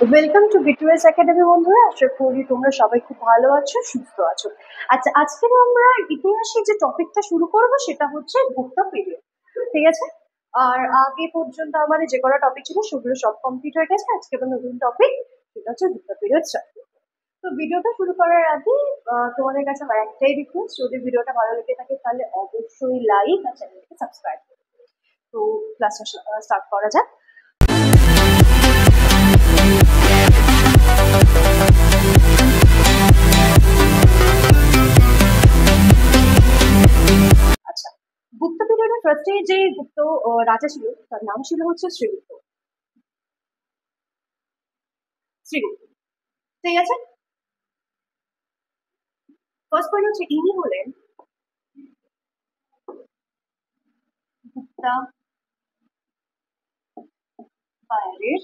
Welcome to বিটুএস academy বন্ধুরা। আশা করি তোমরা সবাই খুব ভালো আছো, সুস্থ আছো। আচ্ছা, আজকে আমরা ইতিহাসে যে টপিকটা শুরু করব সেটা হচ্ছে গুপ্ত পিরিয়ড। ঠিক আছে? আর আগে পর্যন্ত আমাদের যে কটা টপিক ছিল সেগুলো সব কমপ্লিট হয়ে গেছে। আজকে একটা নতুন টপিক, সেটা হচ্ছে গুপ্ত পিরিয়ড স্টার্ট। তো ভিডিওটা শুরু করার আগে তোমাদের কাছে আমার একটাই রিকোয়েস্ট, যদি ভিডিওটা ভালো লেগে থাকে তাহলে অবশ্যই লাইক আর চ্যানেলকে সাবস্ক্রাইব করো। তো ক্লাসটা স্টার্ট করা যাক। আচ্ছা, গুপ্ত পিরিয়ডের ফার্স্টে যে গুপ্ত রাজা ছিল তার নাম ছিল হচ্ছে শ্রীগুপ্ত। শ্রীগুপ্ত, ঠিক আছে। ফার্স্ট পয়েন্ট হচ্ছে ইনি হলেন গুপ্তা পায়ারের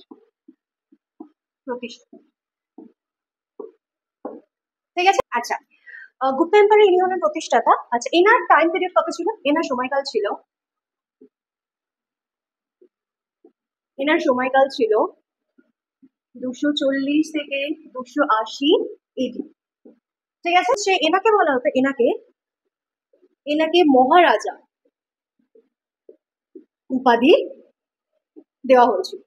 প্রতিষ্ঠাতা। ঠিক আছে। আচ্ছা, গুপ্ত এম্পায়ারের ইনি হলেন প্রতিষ্ঠাতা। আচ্ছা, এনার টাইম পিরিয়ড কত ছিল? এনার সময়কাল ছিল 240 থেকে 280 এডি। ঠিক আছে। সে এনাকে বলা হতো, এনাকে মহারাজা উপাধি দেওয়া হয়েছিল।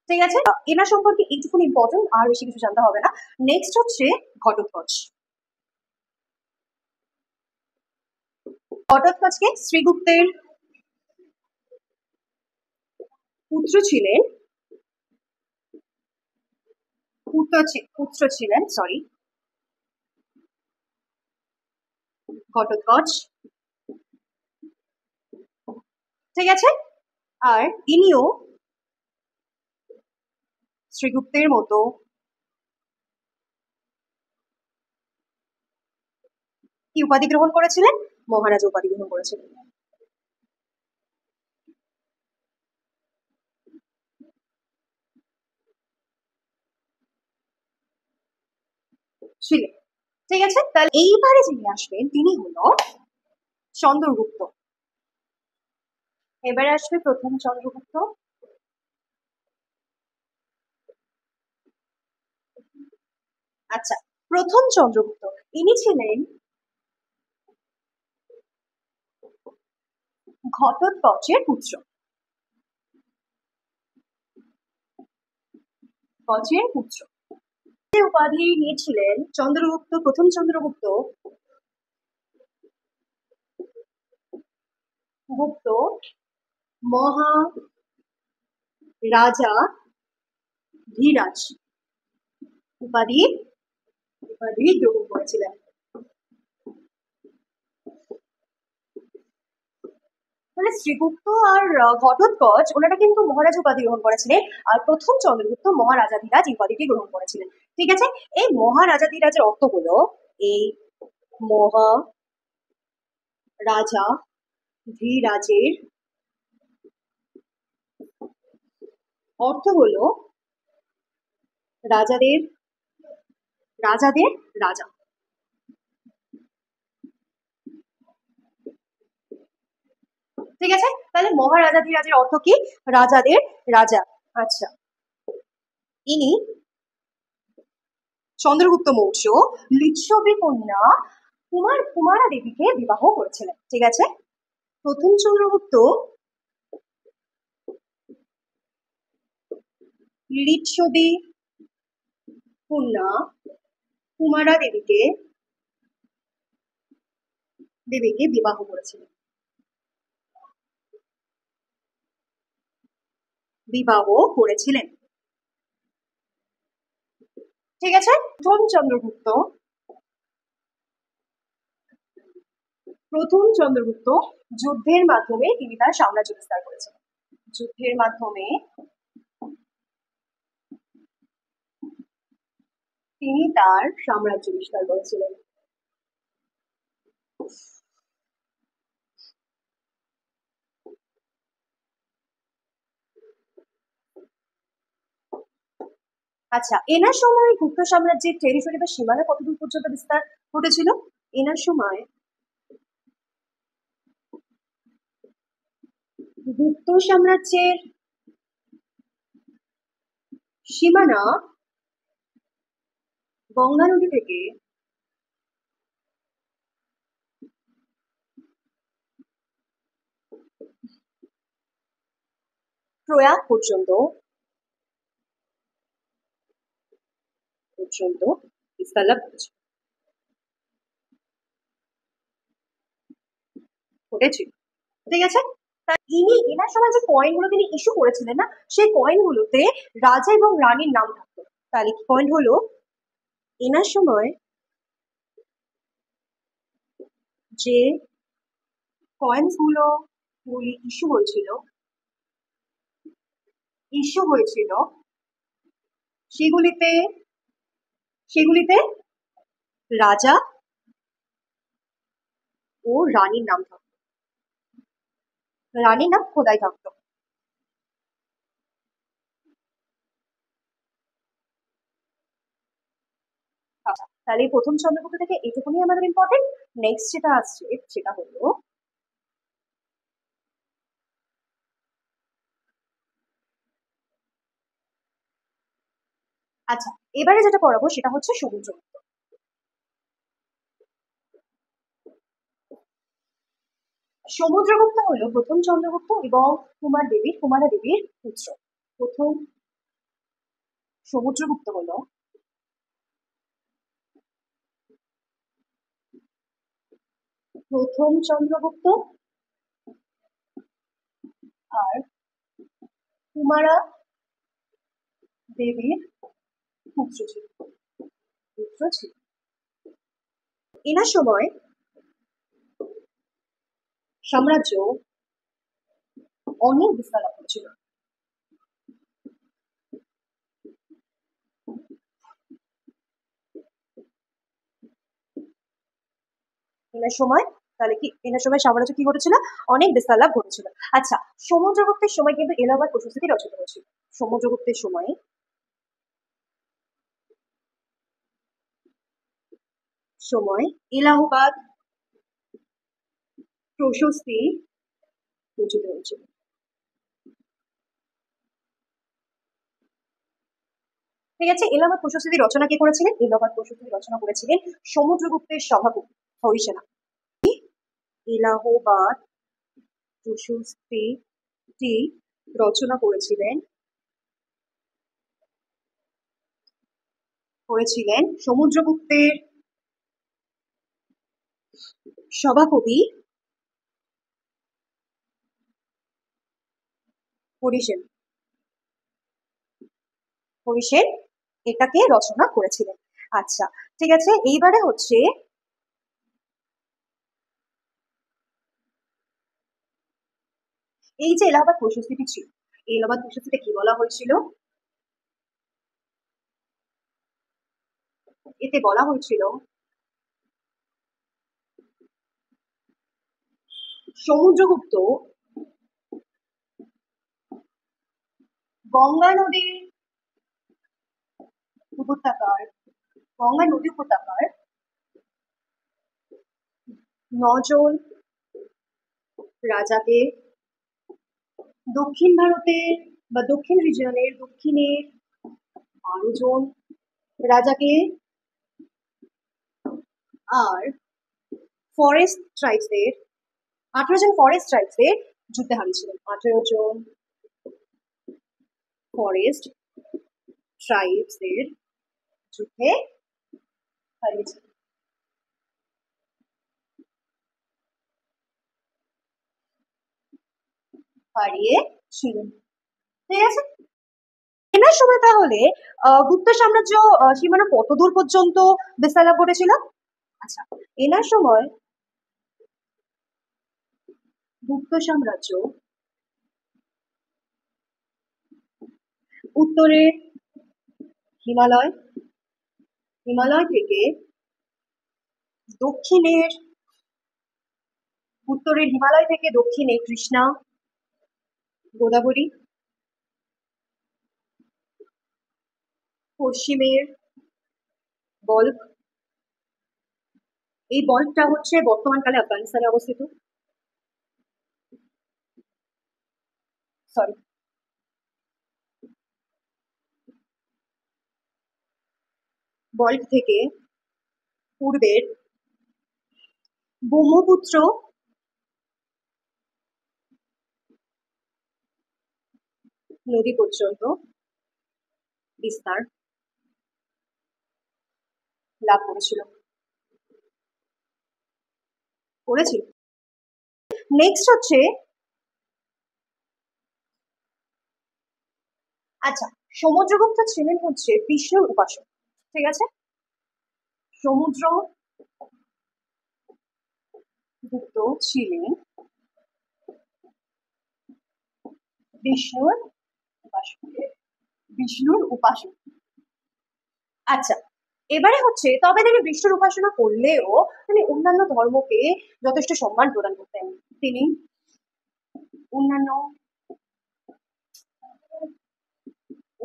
ঠিক আছে। এনার সম্পর্কে এইটুকুন ইম্পর্টেন্ট, আর বেশি কিছু জানতে হবে না। নেক্সট হচ্ছে ঘটোৎকচ। ঘটোৎকচকে শ্রীগুপ্তের পুত্র ছিলেন, ঘটোৎকচ। ঠিক আছে। আর ইনিও শ্রীগুপ্তের মতো কি উপাধি গ্রহণ করেছিলেন? মহারাজা উপাধি গ্রহণ করেছিলেন। ছিলেন। ঠিক আছে। তাহলে এইবারে যিনি আসবেন তিনি হলো চন্দ্রগুপ্ত। এবারে আসবে প্রথম চন্দ্রগুপ্ত। আচ্ছা, প্রথম চন্দ্রগুপ্ত ইনি ছিলেন ঘটোৎকচের পুত্র। উপাধি নিয়েছিলেন চন্দ্রগুপ্ত, প্রথম চন্দ্রগুপ্ত গুপ্ত মহা রাজা ধীরাজ উপাধি গ্রহণ করেছিলেন। মানে শ্রীগুপ্ত আর ঘটোৎকচ ওনারা কিন্তু মহারাজ উপাধি গ্রহণ করেছিলেন, আর প্রথম চন্দ্রগুপ্ত মহারাজাধিরাজ উপাধিটি গ্রহণ করেছিলেন। ঠিক আছে। এই মহারাজাধিরাজের অর্থ হলো, এই মহারাজা ধীরাজের অর্থ হলো রাজাদের রাজা। ঠিক আছে। তাহলে মহারাজাধিরাজের অর্থ কি? রাজাদের রাজা। আচ্ছা, ইনি চন্দ্রগুপ্ত মৌর্য লিচ্ছবি কন্যা কুমারা দেবীকে বিবাহ করেছিলেন। ঠিক আছে। প্রথম চন্দ্রগুপ্ত লিচ্ছবি কন্যা কুমারা দেবীকে বিবাহ করেছিলেন। ঠিক আছে। প্রথম চন্দ্রগুপ্ত যুদ্ধের মাধ্যমে তিনি তার সাম্রাজ্য বিস্তার করেছিলেন। আচ্ছা, এনার সময় গুপ্ত সাম্রাজ্যের টেরিটরি বা সীমানা কতদূর পর্যন্ত বিস্তার ঘটেছিল? এনার সময় গুপ্ত সাম্রাজ্যের সীমানা গঙ্গা নদী থেকে প্রয়াগ পর্যন্ত পর্যন্ত বিস্তার লাভ করেছে। ঘটেছিল, ঠিক আছে। এনার সময় যে কয়েনগুলো তিনি ইস্যু করেছিলেন না, সেই কয়েনগুলোতে রাজা এবং রানীর নাম থাকতো। তাহলে কি পয়েন্ট হলো, এনার সময় যে কয়েন্স গুলি ইস্যু হয়েছিল সেগুলিতে সেগুলিতে রাজা ও রানীর নাম থাকতো, রানীর নাম খোদাই থাকতো। আচ্ছা, তাহলে এই প্রথম চন্দ্রগুপ্ত থেকে এইটুকুনি আমাদের ইম্পর্টেন্ট। নেক্সট যেটা আসছে সেটা হলো, আচ্ছা, এবারে যেটা পড়াবো সেটা হচ্ছে সমুদ্রগুপ্ত। সমুদ্রগুপ্ত হলো প্রথম চন্দ্রগুপ্ত এবং কুমারা দেবীর পুত্র। প্রথম সমুদ্রগুপ্ত হলো প্রথম চন্দ্রগুপ্ত আর কুমারা দেবীর পুত্র ছিল। এনার সময় সাম্রাজ্য অনেক বিস্তার লাভ করেছিল। এনার সময় সাম্রাজ্য কি ঘটেছিল, অনেক বিস্তার লাভ ঘটেছিল। আচ্ছা, সমুদ্রগুপ্তের সময় কিন্তু এলাহাবাদ প্রশস্তি রচিত হয়েছিল। সমুদ্রগুপ্তের সময় এলাহাবাদ প্রশস্তি রচিত হয়েছিল। ঠিক আছে, এলাহাবাদ প্রশস্তি রচনা কে করেছিলেন? এলাহাবাদ প্রশস্তি রচনা করেছিলেন সমুদ্রগুপ্তের সভাপতি হরিসেনা। এলাহাবাদ প্রশস্তিটি রচনা করেছিলেন সমুদ্রগুপ্তের সভাকবি হরিসেন। হরিসেন এটাকে রচনা করেছিলেন। আচ্ছা, ঠিক আছে, এইবারে হচ্ছে এই যে এলাহাবাদ প্রশস্তিটি ছিল, এই এলাহাবাদ প্রশস্তিটা কি বলা হয়েছিল? এতে বলা হয়েছিল সমুদ্রগুপ্ত গঙ্গা নদী উপত্যকার 9 জন রাজাকে, দক্ষিণ ভারতের বা দক্ষিণ রিজিয়নের দক্ষিণের 12 জন রাজাকে, আর ফরেস্ট ট্রাইবসদের 18 জন ফরেস্ট ট্রাইবসদের যুদ্ধে হারিয়েছিলেন। 18 জন ফরেস্ট ট্রাইবসদের যুদ্ধে হারিয়েছিলেন। হারিয়েছিলেন, ঠিক আছে। এনার সময় তাহলে গুপ্ত সাম্রাজ্য সীমানা কত দূর পর্যন্ত বিস্তার লাভ ঘটেছিল? আচ্ছা, এনার সময় গুপ্ত সাম্রাজ্য উত্তরে হিমালয় হিমালয় থেকে দক্ষিণের উত্তরের হিমালয় থেকে দক্ষিণে কৃষ্ণা, গোদাবরী, পশ্চিমের বল্ক, এই বল্কটা হচ্ছে বর্তমানকালে আফগানিস্তানে অবস্থিত। সরি, বল্গ থেকে পূর্বের ব্রহ্মপুত্র নদী পর্যন্ত বিস্তার লাভ করেছিল। করেছিল। নেক্সট হচ্ছে, আচ্ছা, সমুদ্রগুপ্ত ছিলেন হচ্ছে বিষ্ণুর উপাসক, ঠিক আছে? সমুদ্রগুপ্ত ছিলেন বিষ্ণুর উপাসক, বিষ্ণুর উপাসক। আচ্ছা, এবারে হচ্ছে, তবে তিনি বিষ্ণুর উপাসনা করলেও তিনি অন্যান্য ধর্মকে যথেষ্ট সম্মান প্রদান করতেন। তিনি অন্যান্য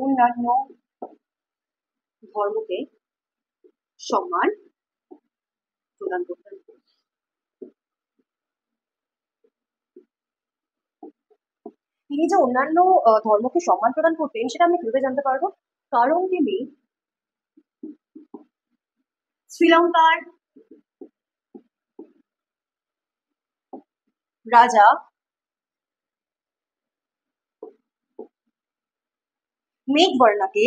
অন্যান্য ধর্মকে সম্মান প্রদান করতেন। তিনি যে অন্যান্য ধর্মকে সম্মান প্রদান করতেন সেটা আমি কিভাবে জানতে পারবো? কারণ তিনি শ্রীলঙ্কার রাজা মেঘবর্ণকে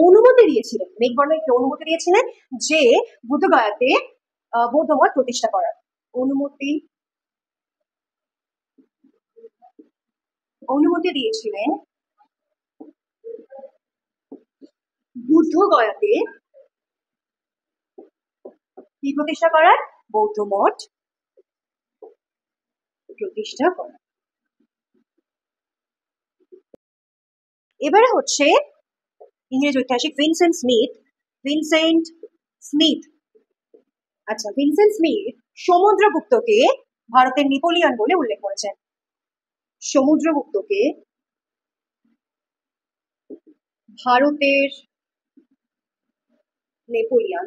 অনুমতি দিয়েছিলেন, মেঘবর্ণকে অনুমতি দিয়েছিলেন যে বুদ্ধগয়াতে বৌদ্ধ মঠ প্রতিষ্ঠা করার। অনুমতি দিয়েছিলেন বুদ্ধগয়াতে কি প্রতিষ্ঠা করার? বৌদ্ধ মঠ প্রতিষ্ঠা করার। এবারে হচ্ছে ইংরেজ ঐতিহাসিক ভিনসেন্ট স্মিথ। আচ্ছা, ভিনসেন্ট স্মিথ সমুদ্রগুপ্তকে ভারতের নেপোলিয়ন বলে উল্লেখ করেছেন। সমুদ্রগুপ্তকে ভারতের নেপোলিয়ন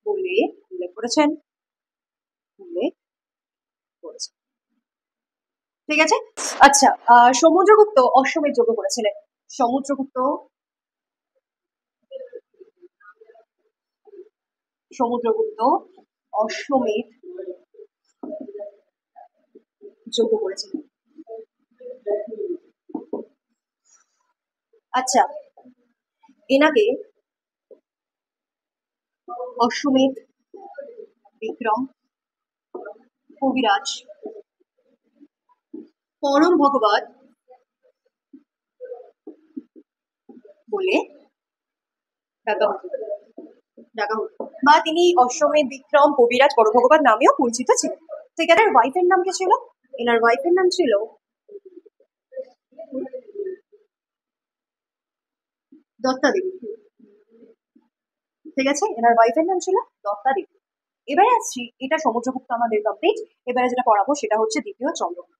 বলে উল্লেখ করেছেন। ঠিক আছে। আচ্ছা, সমুদ্রগুপ্ত অশ্বমেধ যজ্ঞ করেছিলেন। সমুদ্রগুপ্ত অশ্বমেধ যজ্ঞ করেছিলেন। আচ্ছা, এনাকে অশ্বমেধ বিক্রম কবিরাজ পরম ভগবত বলে ডাকা হতো, বা তিনি অশ্বমেধ বিক্রম কবিরাজ পরম ভগবত নামেও পরিচিত ছিলেন। ঠিক আছে। ওয়াইফের নাম কি ছিল? এনার ওয়াইফের নাম ছিল দত্তা দেবী। ঠিক আছে, এনার ওয়াইফের নাম ছিল দত্তা দেবী। এবারে আসছি, এটা সমুদ্রগুপ্ত আমাদের কমপ্লিট। এবারে যেটা পড়াবো সেটা হচ্ছে দ্বিতীয় চন্দ্রগুপ্ত।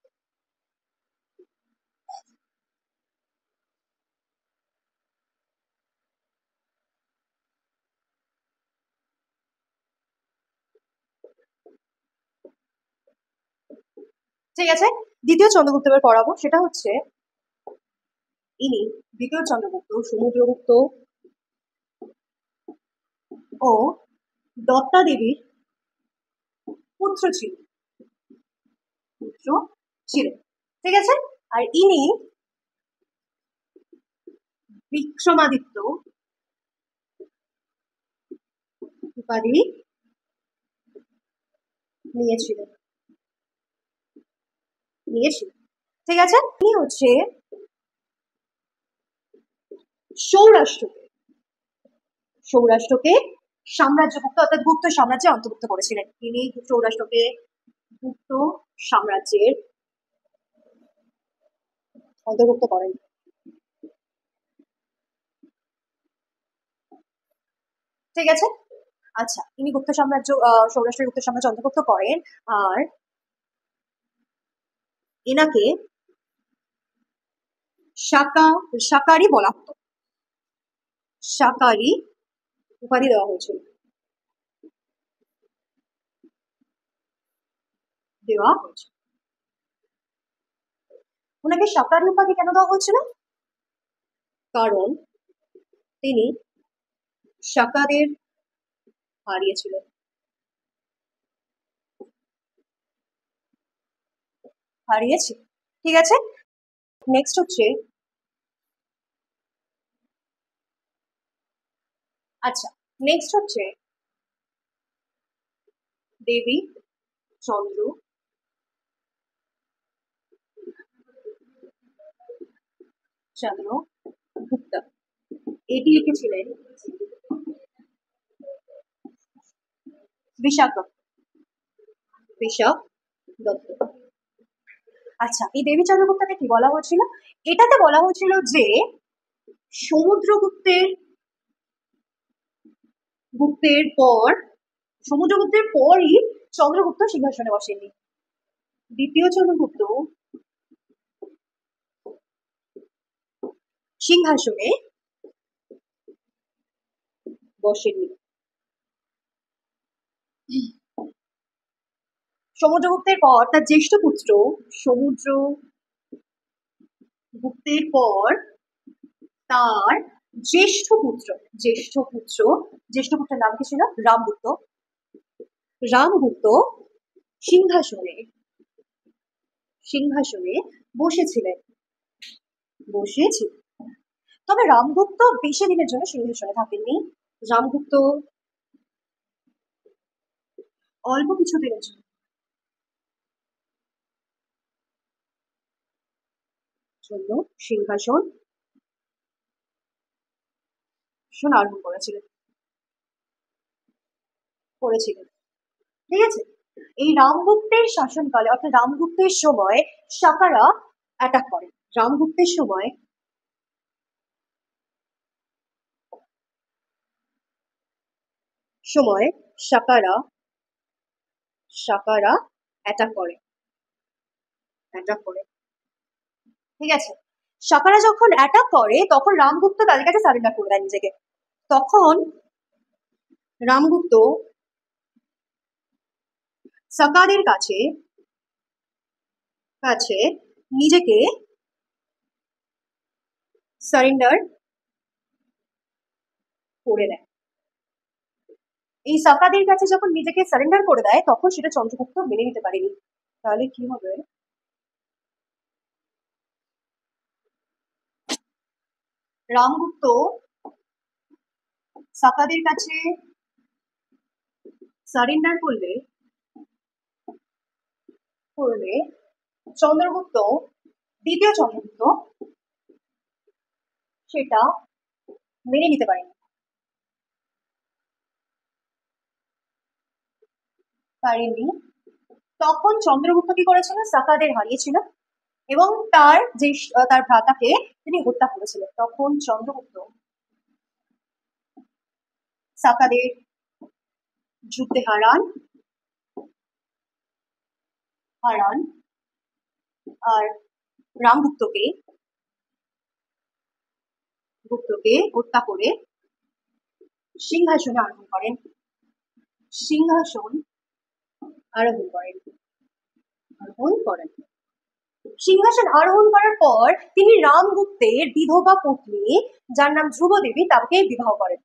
ঠিক আছে, দ্বিতীয় চন্দ্রগুপ্ত এবার পড়াবো সেটা হচ্ছে, ইনি দ্বিতীয় চন্দ্রগুপ্ত সমুদ্রগুপ্ত ও দত্তা দেবীর পুত্র ছিলেন। ঠিক আছে, আর ইনি বিক্রমাদিত্য উপাধি নিয়েছিলেন। ঠিক আছে, ইনি হচ্ছে সৌরাষ্ট্রকে সাম্রাজ্যভুক্ত অর্থাৎ গুপ্ত সাম্রাজ্যে অন্তর্ভুক্ত করেছিলেন। তিনি সৌরাষ্ট্রকে গুপ্ত সাম্রাজ্যের অন্তর্ভুক্ত করেন। ঠিক আছে। আচ্ছা, তিনি গুপ্ত সাম্রাজ্য সৌরাষ্ট্রের গুপ্ত সাম্রাজ্য অন্তর্ভুক্ত করেন, আর এনাকে শাকারি বলা হতো। শাকারি উপাধি দেওয়া হয়েছিল। দেওয়া হয়েছে। ওনাকে শাকারি উপাধি কেন দেওয়া হয়েছিল? কারণ তিনি শাকাদের হারিয়েছিলেন। হারিয়েছে, ঠিক আছে। নেক্সট হচ্ছে, আচ্ছা নেক্সট হচ্ছে দেবী চন্দ্র গুপ্ত। এটি লিখেছিলেন বিশাখ দত্ত। আচ্ছা, এই দেবী চন্দ্রগুপ্তকে কি বলা হয়েছিল? এটাতে বলা হয়েছিল যে সমুদ্রগুপ্তের পরই চন্দ্রগুপ্ত সিংহাসনে বসেননি। দ্বিতীয় চন্দ্রগুপ্ত সিংহাসনে বসেননি। সমুদ্রগুপ্তের পর তার জ্যেষ্ঠ পুত্র সমুদ্রগুপ্তের পর তার জ্যেষ্ঠ পুত্রের নাম কি ছিল? রামগুপ্ত সিংহাসনে বসেছিলেন। তবে রামগুপ্ত বেশি দিনের জন্য সিংহাসনে থাকেননি। রামগুপ্ত অল্প কিছু দিনের জন্য সিংহাসন আরোহণ করেছিলেন। ঠিক আছে। এই রামগুপ্তের শাসনকালে অর্থাৎ রামগুপ্তের সময় শাকারা অ্যাটাক করে। রামগুপ্তের সময় শাকারা অ্যাটাক করে। ঠিক আছে। শাকারা যখন অ্যাটাক করে তখন রামগুপ্ত তাদের কাছে সারেন্ডার করে দেয় নিজেকে। তখন রামগুপ্ত শাকাদের কাছে নিজেকে সারেন্ডার করে দেয়। এই শাকাদের কাছে যখন নিজেকে সারেন্ডার করে দেয় তখন সেটা চন্দ্রগুপ্ত মেনে নিতে পারেনি। তাহলে কি হবে? রামগুপ্ত শাকাদের কাছে সারেন্ডার করলে চন্দ্রগুপ্ত, দ্বিতীয় চন্দ্রগুপ্ত সেটা মেনে নিতে পারেনি। তখন চন্দ্রগুপ্ত কি করেছিল? শাকাদের হারিয়েছিল এবং তার ভ্রাতাকে তিনি হত্যা করেছিলেন। তখন চন্দ্রগুপ্ত শাকাদের যুদ্ধে হারান আর রামগুপ্তকে হত্যা করে সিংহাসনে আরোহণ করেন। সিংহাসন আরোহণ করার পর তিনি রামগুপ্তের বিধবা পত্নী, যার নাম ধ্রুবদেবী, তাকে বিবাহ করেন।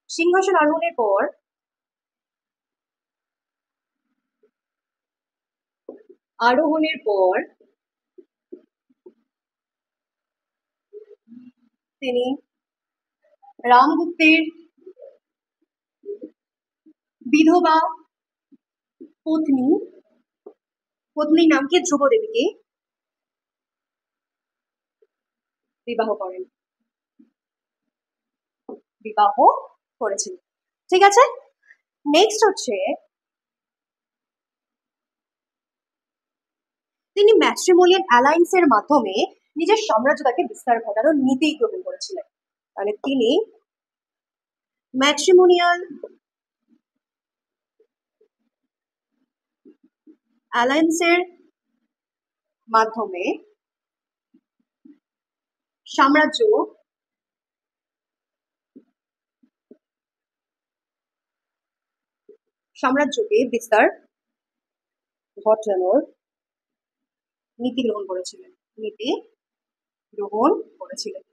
সিংহাসন আরোহণের পর তিনি রামগুপ্তের বিধবা পত্নী নামকে ধ্রুবদেবীকে বিবাহ করেছিলেন। ঠিক আছে। নেক্সট হচ্ছে, তিনি ম্যাট্রিমোনিয়াল অ্যালায়েন্সের মাধ্যমে নিজের সাম্রাজ্যটাকে বিস্তার ঘটানোর নীতি গ্রহণ করেছিলেন। তাহলে তিনি ম্যাট্রিমোনিয়াল অ্যালায়েন্সের মাধ্যমে সাম্রাজ্যকে বিস্তার ঘটানোর নীতি গ্রহণ করেছিলেন। নীতি গ্রহণ করেছিলেন।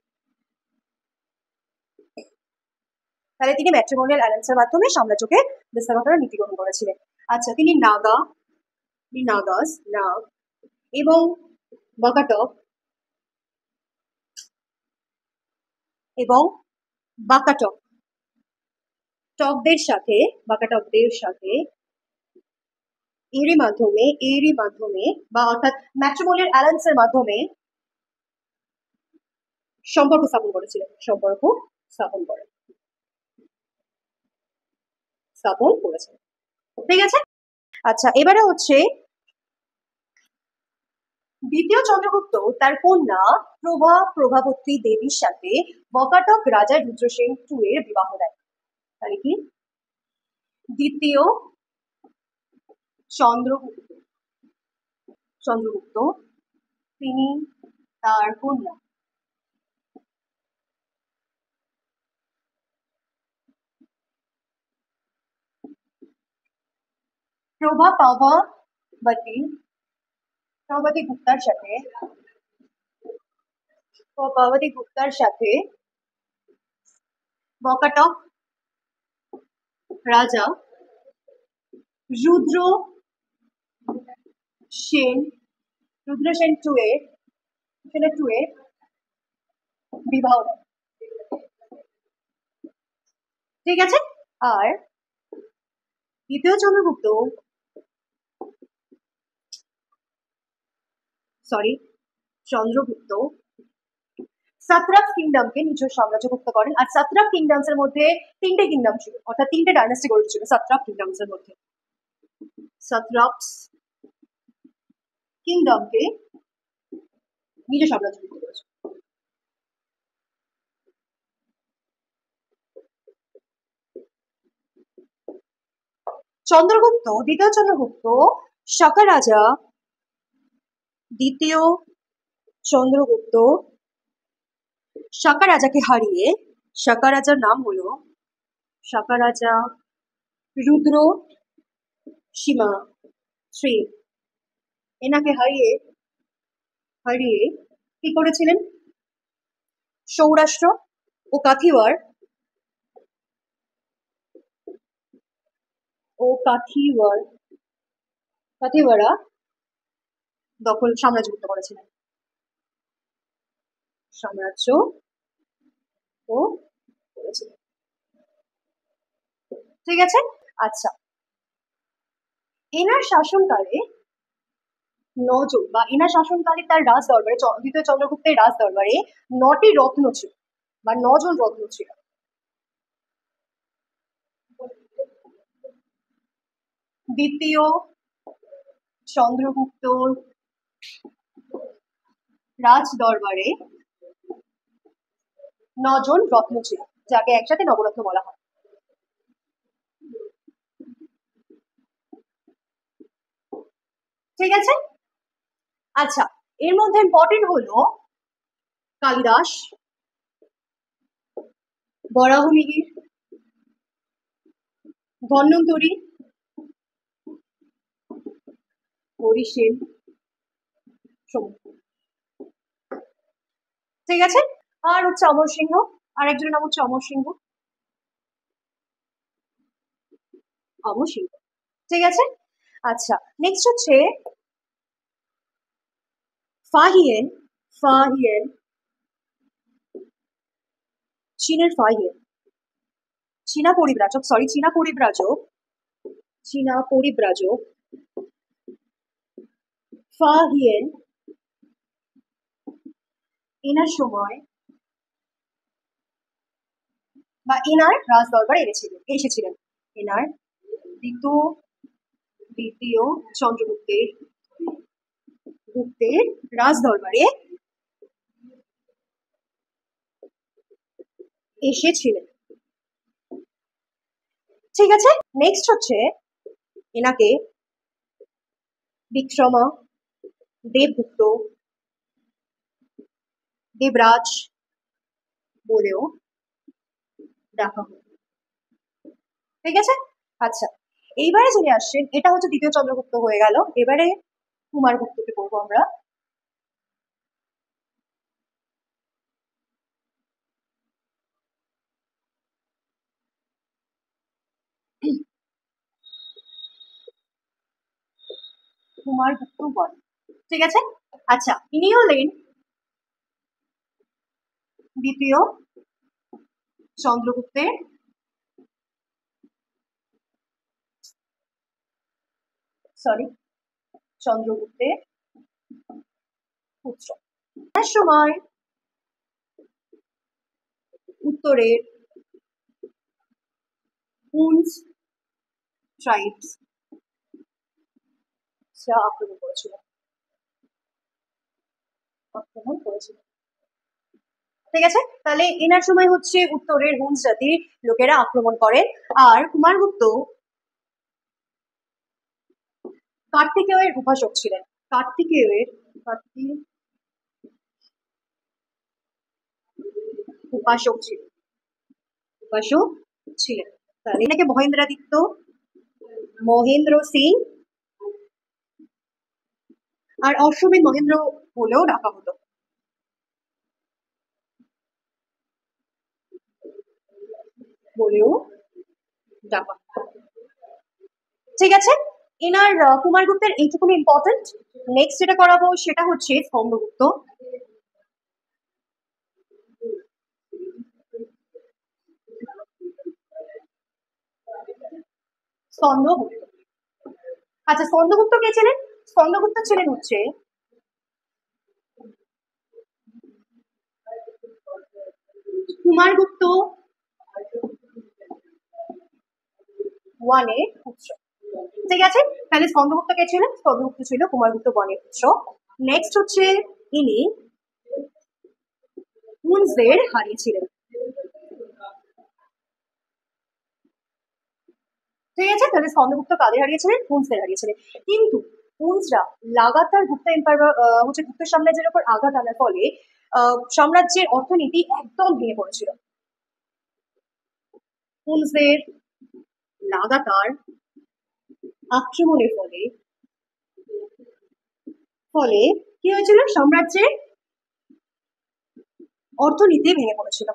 তাহলে তিনি ম্যাট্রিমোনিয়াল অ্যালায়েন্সের মাধ্যমে সাম্রাজ্যকে বিস্তার ঘটানোর নীতি গ্রহণ করেছিলেন। আচ্ছা, তিনি নাগাস, নাগ এবং বাকাটক এবং বাকাটকদের সাথে এরই মাধ্যমে বা অর্থাৎ ম্যাট্রিমোনিয়াল অ্যালায়েন্সের মাধ্যমে সম্পর্ক স্থাপন করেছিলেন। ঠিক আছে। আচ্ছা, এবারে হচ্ছে দ্বিতীয় চন্দ্রগুপ্ত তার কন্যা প্রভাবতী দেবীর সাথে বকাটক রাজা রুদ্রসেন এর বিবাহ দেয়। তাহলে কি দ্বিতীয় চন্দ্রগুপ্ত তিনি তার কন্যা প্রভাবতী গুপ্তার সাথে বকাটক রাজা রুদ্রসেন এর বিবাহ দেয়। ঠিক আছে। আর দ্বিতীয় চন্দ্রগুপ্ত সাত্রাপ কিংডমকে নিজের সাম্রাজ্যভুক্ত করেন। আর সাত্রাপ কিংডমস এর মধ্যে 3টে কিংডম ছিল, অর্থাৎ 3টে ডাইনাস্টি গড়ে ছিল সাত্রাপ কিংডমস এর মধ্যে। সাত্রাপস কিংডমকে নিজের সাম্রাজ্যভুক্ত করেছিল। দ্বিতীয় চন্দ্রগুপ্ত শাকা রাজাকে হারিয়ে, শাকা রাজার নাম হলো শাকা রাজা রুদ্র সীমা শ্রী, এনাকে হারিয়ে কি করেছিলেন? সৌরাষ্ট্র ও কাথিওয়াড়া সাম্রাজ্যভুক্ত করেছিলেন। ঠিক আছে। আচ্ছা, এনার শাসনকালে তার রাজ দরবারে, দ্বিতীয় চন্দ্রগুপ্তের রাজ দরবারে 9টি রত্ন ছিল বা 9 জন রত্ন ছিল। দ্বিতীয় চন্দ্রগুপ্তর রাজ দরবারে 9 জন রত্ন ছিল, যাকে একসাথে নবরত্ন বলা হয়। ঠিক আছে। আচ্ছা, এর মধ্যে ইম্পর্টেন্ট হলো কালিদাস, বরাহমিহির, ধন্বন্তরী, হরিসেন, ঠিক আছে। আর হচ্ছে অমর সিংহ, আর একজনের নাম হচ্ছে অমর সিংহ। ঠিক আছে। আচ্ছা, নেক্সট হচ্ছে ফাহিয়েন, চীনের ফাহিয়েন, চীনা পরিব্রাজক ফাহিয়েন এনার সময় বা এনার রাজ দরবারে এসেছিলেন। এনার দ্বিতীয় চন্দ্রগুপ্তের রাজ দরবারে এসেছিলেন। ঠিক আছে। নেক্সট হচ্ছে এনাকে বিক্রমা, দেবগুপ্ত, দেবরাজ বলেও ডাকা হয়। ঠিক আছে। আচ্ছা, এইবারে যিনি আসছেন এটা হচ্ছে দ্বিতীয় চন্দ্রগুপ্ত হয়ে গেল, এবারে কুমারগুপ্তকে পড়বো আমরা। কুমারগুপ্ত বন, ঠিক আছে। আচ্ছা, ইনি হলেন দ্বিতীয় চন্দ্রগুপ্তের চন্দ্রগুপ্তের পুত্র। তার সময় উত্তরের হুনস ট্রাইবস আক্রমণ করেছিল, ঠিক আছে। তাহলে এনার সময় হচ্ছে উত্তরের হুনস জাতির লোকেরা আক্রমণ করে। আর কুমারগুপ্ত কার্তিকেয়ের উপাসক ছিলেন, কার্তিকেয়ের উপাসক ছিলেন, তাহলে এনাকে মহেন্দ্র সিং আর অশ্বমেধ মহেন্দ্র বলেও ডাকা হতো। ঠিক আছে, এনার কুমারগুপ্তের এইটুকুনি ইম্পর্টেন্ট। নেক্সট যেটা করাবো সেটা হচ্ছে স্তম্ভগুপ্ত। স্কন্দগুপ্ত, আচ্ছা স্কন্দগুপ্ত কে ছিলেন? স্কন্দগুপ্ত ছিলেন হচ্ছে কুমারগুপ্ত ওয়ানের পুত্র, ঠিক আছে। তাহলে স্কন্দগুপ্ত কে ছিলেন? স্কন্দগুপ্ত ছিল কুমারগুপ্ত ওয়ানের পুত্র। নেক্সট হচ্ছে ইনি হুনসদের হারিয়েছিলেন, ঠিক আছে। তাহলে স্কন্দগুপ্ত কাদের হারিয়েছিলেন? হুনসদের হারিয়েছিলেন। কিন্তু হুনসরা লাগাতার গুপ্ত এম্পায়ার হচ্ছে গুপ্ত সাম্রাজ্যের উপর আঘাত আনার ফলে সাম্রাজ্যের অর্থনীতি একদম ভেঙে পড়েছিল। হুনসদের লাগাতার আক্রমণের ফলে ফলে কি হয়েছিল? সাম্রাজ্যের অর্থনীতি ভেঙে পড়েছিল,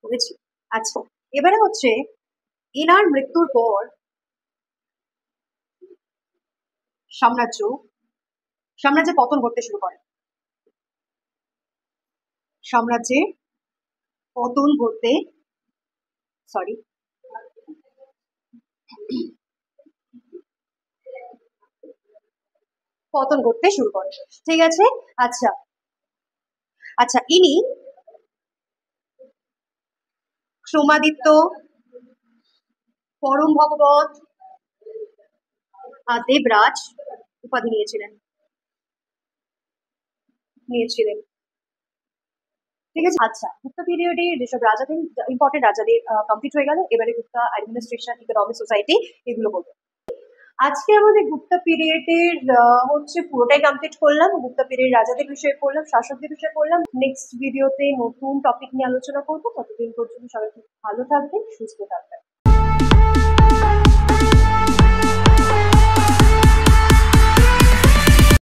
বুঝেছি। আচ্ছা, এবারে হচ্ছে এনার মৃত্যুর পর সাম্রাজ্যে পতন ঘটতে শুরু করে, সাম্রাজ্যে পতন ঘটতে সরি পতন ঘটতে শুরু করে, ঠিক আছে। আচ্ছা আচ্ছা, ইনি সোমাদিত্য, পরম ভগবত দেবরাজ উপাধি নিয়েছিলেন, ঠিক আছে। আচ্ছা, গুপ্ত পিরিয়ডে যেসব রাজাদের ইম্পর্টেন্ট রাজাদের কমপ্লিট হয়ে গেল, এবারে গুপ্তা অ্যাডমিনিস্ট্রেশন, ইকোনমিক সোসাইটি এগুলো বলবো। আজকে আমাদের গুপ্তা পিরিয়ডের হচ্ছে পুরোটাই কমপ্লিট করলাম। গুপ্তা পিরিয়ড রাজাদের বিষয়ে পড়লাম, শাসকদের বিষয়ে পড়লাম। নেক্সট ভিডিওতে নতুন টপিক নিয়ে আলোচনা করবো। ততদিন পর্যন্ত সবাই খুব ভালো থাকবেন, সুস্থ থাকবেন।